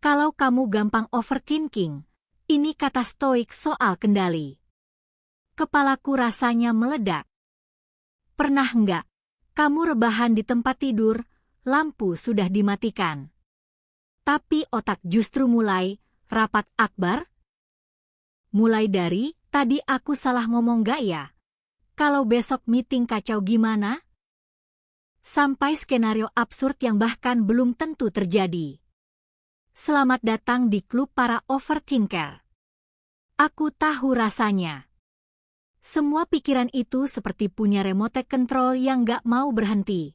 Kalau kamu gampang overthinking, ini kata stoik soal kendali. Kepalaku rasanya meledak. Pernah nggak kamu rebahan di tempat tidur, lampu sudah dimatikan, tapi otak justru mulai rapat akbar? Mulai dari, tadi aku salah ngomong gak ya? Kalau besok meeting kacau gimana? Sampai skenario absurd yang bahkan belum tentu terjadi. Selamat datang di klub para overthinker. Aku tahu rasanya. Semua pikiran itu seperti punya remote control yang gak mau berhenti.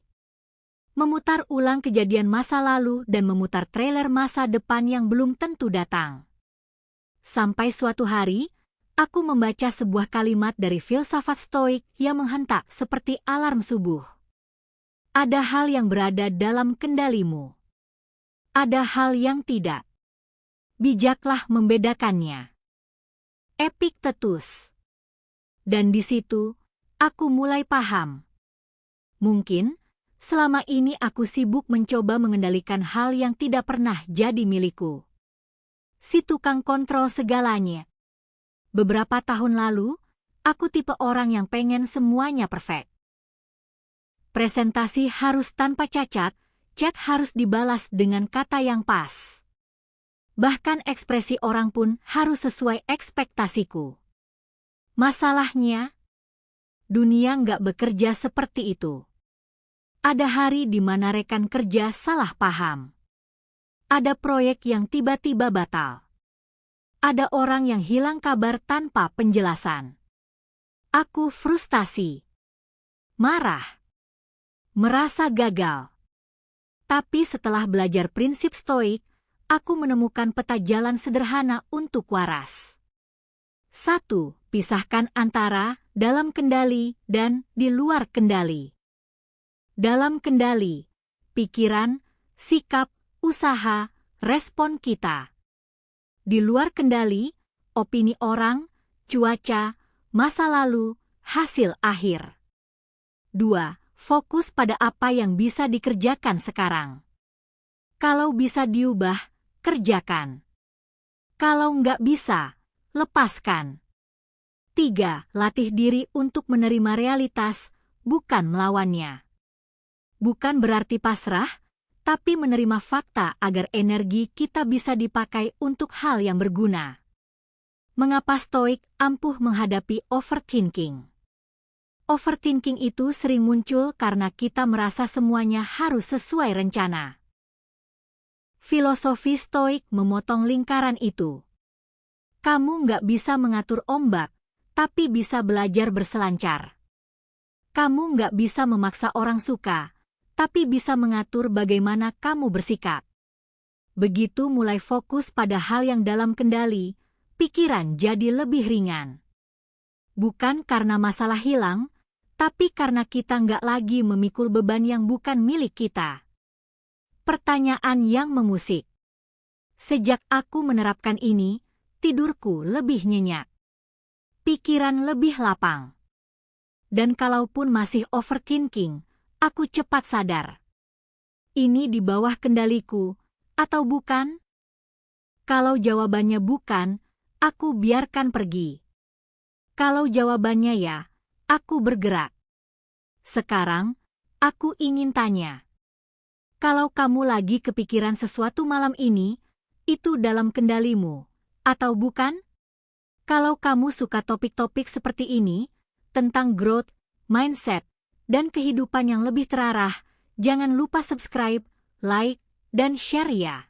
Memutar ulang kejadian masa lalu dan memutar trailer masa depan yang belum tentu datang. Sampai suatu hari, aku membaca sebuah kalimat dari filsafat stoik yang menghentak seperti alarm subuh. Ada hal yang berada dalam kendalimu. Ada hal yang tidak. Bijaklah membedakannya. Epictetus. Dan di situ, aku mulai paham. Mungkin, selama ini aku sibuk mencoba mengendalikan hal yang tidak pernah jadi milikku. Si tukang kontrol segalanya. Beberapa tahun lalu, aku tipe orang yang pengen semuanya perfect. Presentasi harus tanpa cacat, chat harus dibalas dengan kata yang pas. Bahkan ekspresi orang pun harus sesuai ekspektasiku. Masalahnya, dunia nggak bekerja seperti itu. Ada hari di mana rekan kerja salah paham. Ada proyek yang tiba-tiba batal. Ada orang yang hilang kabar tanpa penjelasan. Aku frustasi. Marah. Merasa gagal. Tapi setelah belajar prinsip stoik, aku menemukan peta jalan sederhana untuk waras. 1. Pisahkan antara dalam kendali dan di luar kendali. Dalam kendali, pikiran, sikap, usaha, respon kita. Di luar kendali, opini orang, cuaca, masa lalu, hasil akhir. 2. Fokus pada apa yang bisa dikerjakan sekarang. Kalau bisa diubah, kerjakan. Kalau nggak bisa, lepaskan. 3. Latih diri untuk menerima realitas, bukan melawannya. Bukan berarti pasrah, tapi menerima fakta agar energi kita bisa dipakai untuk hal yang berguna. Mengapa stoik ampuh menghadapi overthinking? Overthinking itu sering muncul karena kita merasa semuanya harus sesuai rencana. Filosofi stoik memotong lingkaran itu. Kamu nggak bisa mengatur ombak, tapi bisa belajar berselancar. Kamu nggak bisa memaksa orang suka, tapi bisa mengatur bagaimana kamu bersikap. Begitu mulai fokus pada hal yang dalam kendali, pikiran jadi lebih ringan. Bukan karena masalah hilang, tapi karena kita nggak lagi memikul beban yang bukan milik kita. Pertanyaan yang mengusik. Sejak aku menerapkan ini, tidurku lebih nyenyak. Pikiran lebih lapang. Dan kalaupun masih overthinking, aku cepat sadar. Ini di bawah kendaliku, atau bukan? Kalau jawabannya bukan, aku biarkan pergi. Kalau jawabannya ya, aku bergerak. Sekarang, aku ingin tanya. Kalau kamu lagi kepikiran sesuatu malam ini, itu dalam kendalimu, atau bukan? Kalau kamu suka topik-topik seperti ini, tentang growth, mindset, dan kehidupan yang lebih terarah, jangan lupa subscribe, like, dan share ya.